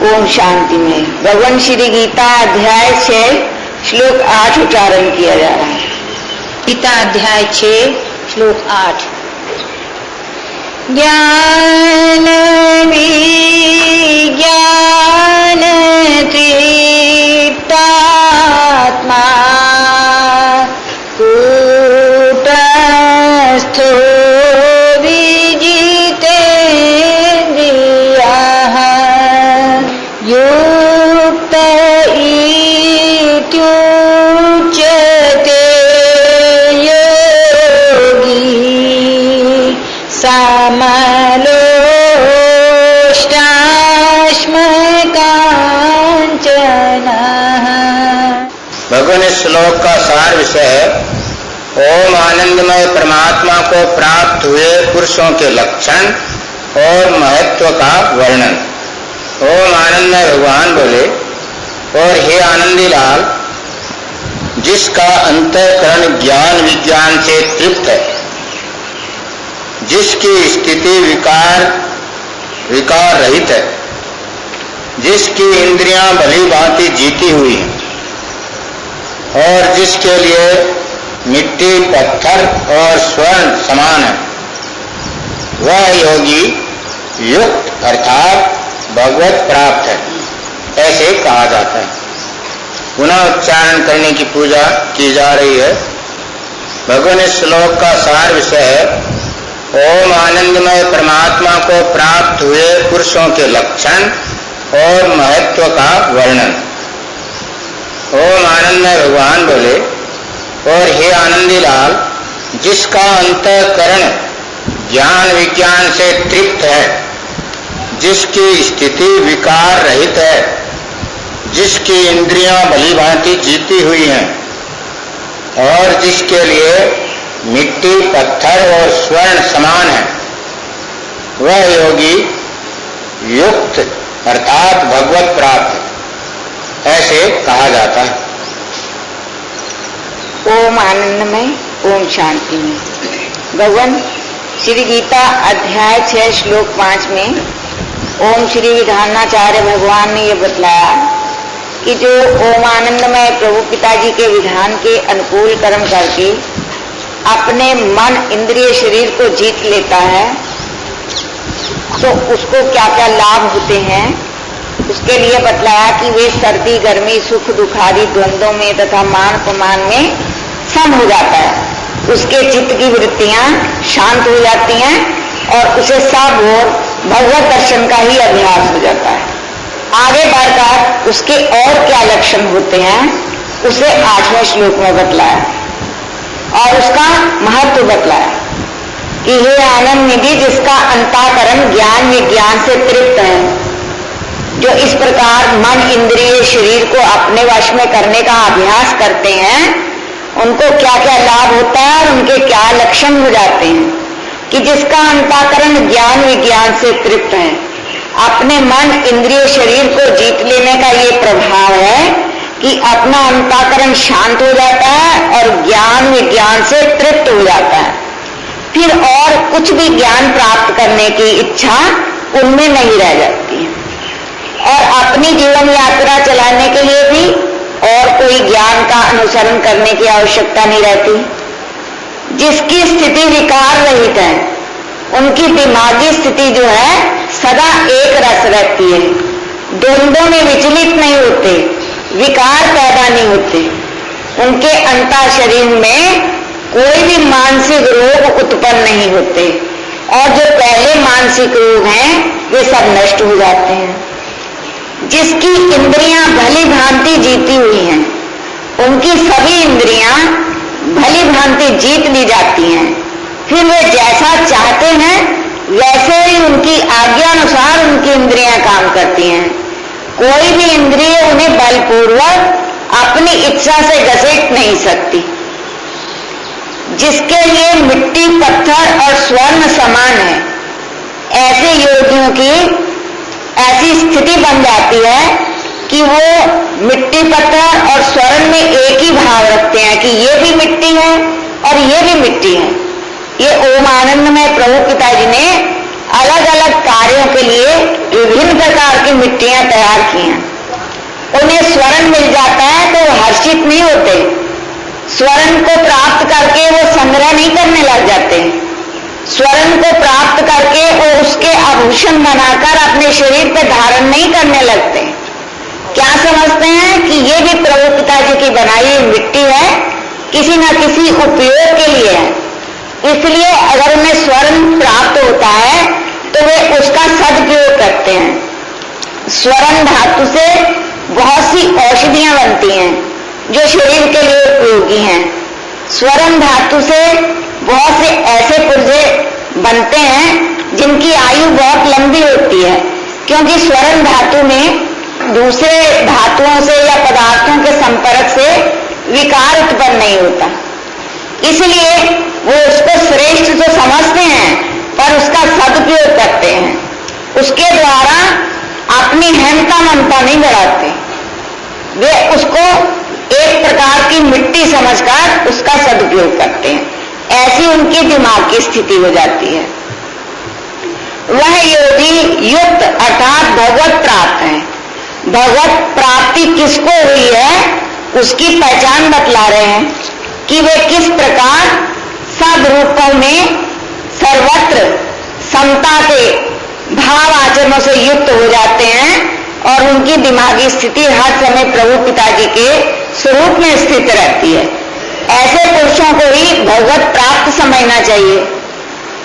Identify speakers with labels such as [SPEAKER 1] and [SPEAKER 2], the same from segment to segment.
[SPEAKER 1] ओम शांति में। भगवान श्री गीता अध्याय 6 श्लोक 8 उच्चारण किया जा रहा है।
[SPEAKER 2] गीता अध्याय 6 श्लोक 8।
[SPEAKER 1] ज्ञान विज्ञान तृप्तात्मा कूटस्थो विजितेन्द्रियः युक्त इत्युच्यते योगी समलोष्टाश्मकाञ्चनः।
[SPEAKER 3] भगवान इस श्लोक का सार विषय है ओम आनंदमय परमात्मा को प्राप्त हुए पुरुषों के लक्षण और महत्व का वर्णन। ओम आनंदमय भगवान बोले, और हे आनंदी लाल, जिसका अंतःकरण ज्ञान विज्ञान से तृप्त है, जिसकी स्थिति विकार रहित है, जिसकी इंद्रियां भली भांति जीती हुई हैं और जिसके लिए मिट्टी पत्थर और स्वर्ण समान है, वह योगी युक्त अर्थात भगवत प्राप्त है, ऐसे कहा जाता है। पुनः उच्चारण करने की पूजा की जा रही है। भगवान इस श्लोक का सार विषय है ओम आनंदमय परमात्मा को प्राप्त हुए पुरुषों के लक्षण और महत्व का वर्णन। ओम आनंदमय भगवान बोले, और हे आनंदी लाल, जिसका अंतःकरण ज्ञान विज्ञान से तृप्त है, जिसकी स्थिति विकार रहित है, जिसकी इंद्रियां भली भांति जीती हुई हैं और जिसके लिए मिट्टी पत्थर और स्वर्ण समान है, वह योगी युक्त अर्थात भगवत प्राप्त है, ऐसे कहा जाता है।
[SPEAKER 1] ओम आनंदमय ओम शांति में। भगवान श्री गीता अध्याय 6 श्लोक 5 में ओम श्री विधानाचार्य भगवान ने यह बतलाया कि जो ओम आनंदमय प्रभु पिताजी के विधान के अनुकूल कर्म करके अपने मन इंद्रिय शरीर को जीत लेता है तो उसको क्या क्या लाभ होते हैं, उसके लिए बतलाया कि वे सर्दी गर्मी सुख दुख आदि द्वंद्वों में तथा मान अपमान में सम हो जाता है, उसके चित्त की वृत्तियां शांत हो जाती हैं और उसे सब और भगवत दर्शन का ही अभ्यास हो जाता है। आगे बढ़कर उसके और क्या लक्षण होते हैं उसे 8वें श्लोक में बतलाया और उसका महत्व बतलाया कि हे आनंद निधि, जिसका अंतःकरण ज्ञान विज्ञान से तृप्त है, जो इस प्रकार मन इंद्रिय शरीर को अपने वश में करने का अभ्यास करते हैं, उनको क्या क्या लाभ होता है और उनके क्या लक्षण हो जाते हैं। कि जिसका अंतःकरण ज्ञान विज्ञान से तृप्त है, अपने मन इंद्रिय शरीर को जीत लेने का ये प्रभाव है कि अपना अंतःकरण शांत हो जाता है और ज्ञान विज्ञान से तृप्त हो जाता है। फिर और कुछ भी ज्ञान प्राप्त करने की इच्छा उनमें नहीं रह जाती है और अपनी जीवन यात्रा चलाने के लिए भी और कोई ज्ञान का अनुसरण करने की आवश्यकता नहीं रहती। जिसकी स्थिति विकार रहित है, उनकी दिमागी स्थिति जो है सदा एक रस रहती है, द्वंद्वों में विचलित नहीं होते, विकार पैदा नहीं होते, उनके अंतः शरीर में कोई भी मानसिक रोग उत्पन्न नहीं होते और जो पहले मानसिक रोग हैं वे सब नष्ट हो जाते हैं। जिसकी इंद्रियां भली भांति जीती हुई हैं, उनकी सभी इंद्रियां भली भांति जीत ली जाती हैं, फिर वे जैसा चाहते हैं वैसे ही उनकी आज्ञा अनुसार उनकी इंद्रियां काम करती हैं। कोई भी इंद्रिय उन्हें बलपूर्वक अपनी इच्छा से घसीट नहीं सकती। जिसके लिए मिट्टी पत्थर और स्वर्ण समान है, ऐसे योगियों की ऐसी स्थिति बन जाती है कि वो मिट्टी पत्थर और स्वर्ण में एक ही भाव रखते हैं कि ये भी मिट्टी है और ये भी मिट्टी है। ये ओम आनंदमय प्रभु पिताजी ने अलग अलग कार्यों के लिए विभिन्न प्रकार की मिट्टियां तैयार उन्हें स्वर्ण मिल जाता है तो वो हर्षित नहीं होते। स्वर्ण को प्राप्त करके वो संग्रह नहीं करने लग जाते। स्वर्ण को प्राप्त करके वो उसके आभूषण बनाकर अपने शरीर पर धारण नहीं करने लगते। क्या समझते हैं कि ये भी प्रभु पिताजी की बनाई हुई मिट्टी है, किसी न किसी उपयोग के लिए है। इसलिए अगर उन्हें स्वर्ण प्राप्त होता है तो वे उसका सदुपयोग करते हैं। स्वर्ण धातु से बहुत सी औषधियां बनती हैं जो शरीर के लिए उपयोगी हैं। स्वर्ण धातु से बहुत से ऐसे पुर्जे बनते हैं जिनकी आयु बहुत लंबी होती है, क्योंकि स्वर्ण धातु में दूसरे धातुओं से या पदार्थों के संपर्क से विकार उत्पन्न नहीं होता। इसलिए वो उसको श्रेष्ठ तो समझते हैं पर उसका सदुपयोग करते हैं। उसके द्वारा अपनी हेमता ममता नहीं बढ़ाते, वे उसको एक प्रकार की मिट्टी समझकर उसका सदुपयोग करते हैं। ऐसी उनकी दिमाग की स्थिति हो जाती है। वह योगी युक्त अर्थात भगवत प्राप्त है। भगवत प्राप्ति किसको हुई है उसकी पहचान बतला रहे हैं कि वे किस प्रकार सब रूपों में सर्वत्र समता के भाव आचरणों से युक्त हो जाते हैं और उनकी दिमागी स्थिति हर समय प्रभु पिताजी के स्वरूप में स्थित रहती है। ऐसे पुरुषों को ही भगवत प्राप्त समझना चाहिए।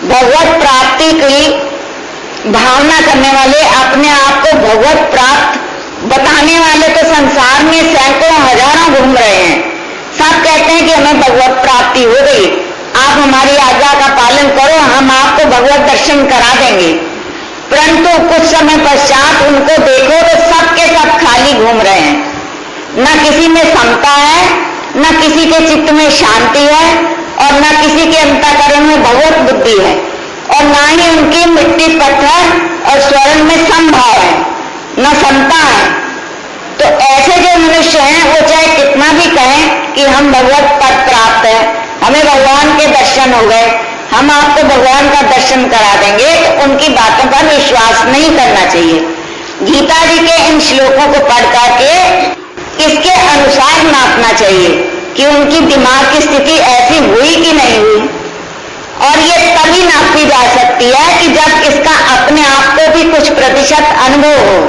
[SPEAKER 1] भगवत प्राप्ति की भावना करने वाले, अपने आप को भगवत प्राप्त बताने वाले तो संसार में सैकड़ों हजारों घूम रहे हैं। सब कहते हैं कि हमें भगवत प्राप्ति हो गई, आप हमारी आज्ञा का पालन करो, हम आपको भगवत दर्शन करा देंगे। परंतु कुछ समय पश्चात उनको देखो तो सब के सब खाली घूम रहे हैं। न किसी में समता है, न किसी के चित्त में शांति है और न किसी के अंतःकरण में भगवत बुद्धि है, और न ही उनकी मिट्टी पत्थर और स्वर्ण में समभाव है, न समता है। तो ऐसे जो मनुष्य हैं वो चाहे कितना भी कहें कि हम भगवत पद प्राप्त है, हमें भगवान के दर्शन हो गए, हम आपको भगवान का दर्शन करा देंगे, तो उनकी बातों पर विश्वास नहीं करना चाहिए। गीता जी के इन श्लोकों को पढ़ करके इसके अनुसार नापना चाहिए कि उनकी दिमाग की स्थिति ऐसी हुई कि नहीं हुई। और ये तभी नापी जा सकती है कि जब इसका अपने आप को भी कुछ प्रतिशत अनुभव हो।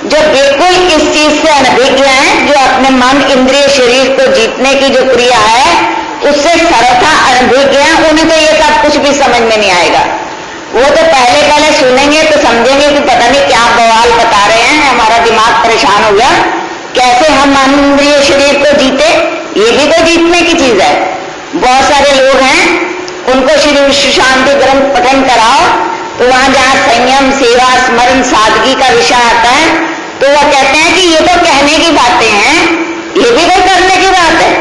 [SPEAKER 1] जो बिल्कुल इस चीज से अनभिज्ञ हैं, जो अपने मन इंद्रिय शरीर को जीतने की जो क्रिया है उससे सर्वथा अनभिज्ञ हैं, उन्हें तो ये सब कुछ भी समझ में नहीं आएगा। वो तो पहले सुनेंगे तो समझेंगे कि पता नहीं क्या बवाल बता रहे हैं, हमारा दिमाग परेशान हो गया, कैसे हम मन इंद्रिय शरीर को जीते। ये भी तो जीतने की चीज है। बहुत सारे लोग हैं, उनको श्री विश्व शांति ग्रंथ पठन कराओ तो वहां जहां संयम, सेवा, स्मरण, सादगी का विषय आता है तो वह कहते हैं कि ये तो कहने की बातें हैं, ये भी तो करने की बात है।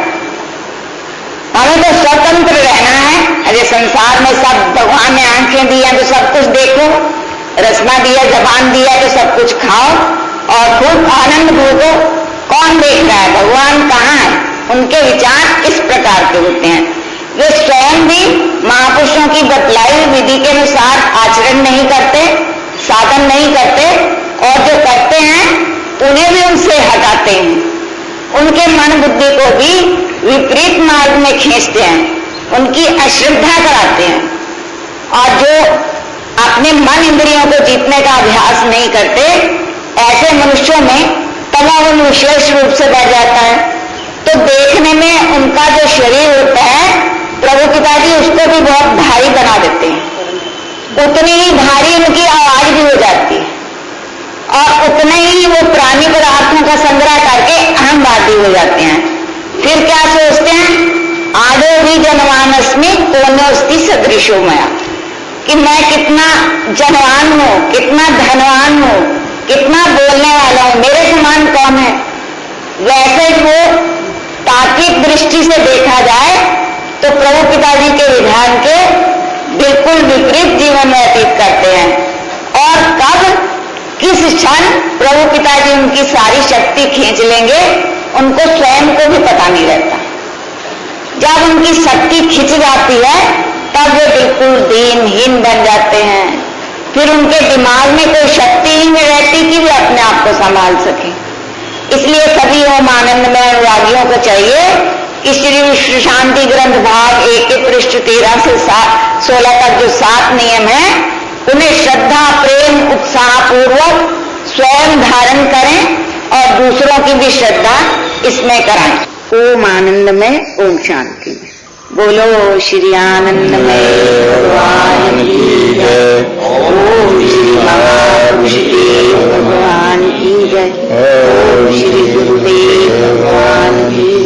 [SPEAKER 1] हमें तो स्वतंत्र रहना है। अरे संसार में सब भगवान ने आंखें दी हैं तो सब कुछ देखो, रसना दिया, जबान दिया तो सब कुछ खाओ और खूब आनंद भोगो। कौन देख रहा है? भगवान कहाँ है? उनके विचार इस प्रकार के होते हैं। वे स्वयं भी महापुरुषों की बतलाई विधि के अनुसार आचरण नहीं करते, साधन नहीं करते, और जो करते हैं उन्हें भी उनसे हटाते हैं। उनके मन बुद्धि को भी विपरीत मार्ग में खींचते हैं, उनकी अश्रद्धा कराते हैं। और जो अपने मन इंद्रियों को जीतने का अभ्यास नहीं करते, ऐसे मनुष्यों में तमोगुण विशेष रूप से बढ़ जाता है। तो देखने में उनका जो शरीर होता है, प्रभु पिताजी उसको भी बहुत भारी बना देते हैं। उतनी ही भारी उनकी आवाज भी हो जाती है और उतने ही वो प्राणी पदार्थों का संग्रह करके अहमवादी हो जाते हैं। फिर क्या सोचते हैं? आदो भी जनवानस्मि कोनोस्ति सदृशो मया, कि मैं कितना जनवान हूं, कितना धनवान हूं, कितना बोलने वाला हूं, मेरे समान कौन है। वैसे वो तात्विक दृष्टि से देखा जाए तो प्रभु पिताजी के विधान के बिल्कुल विपरीत जीवन व्यतीत करते हैं। और कब किस क्षण प्रभु पिताजी उनकी सारी शक्ति खींच लेंगे उनको स्वयं को भी पता नहीं रहता। जब उनकी शक्ति खिंच जाती है तब वे बिल्कुल दीनहीन बन जाते हैं। फिर उनके दिमाग में कोई शक्ति ही नहीं रहती कि वे अपने आप को संभाल सके। इसलिए सभी ओम आनंद में अनुरागियों को चाहिए कि श्री विश्व शांति ग्रंथ भाग 1 के पृष्ठ 13 से 16 तक जो 7 नियम है उन्हें श्रद्धा प्रेम उत्साह पूर्वक स्वयं धारण करें और दूसरों की भी श्रद्धा इसमें कराएं। ओम आनंद में ओम शांति में। बोलो श्री आनंदमय भगवान की जय। ओम श्री महापुरुष भगवान की जय। ओम श्री गुरुदेव भगवान की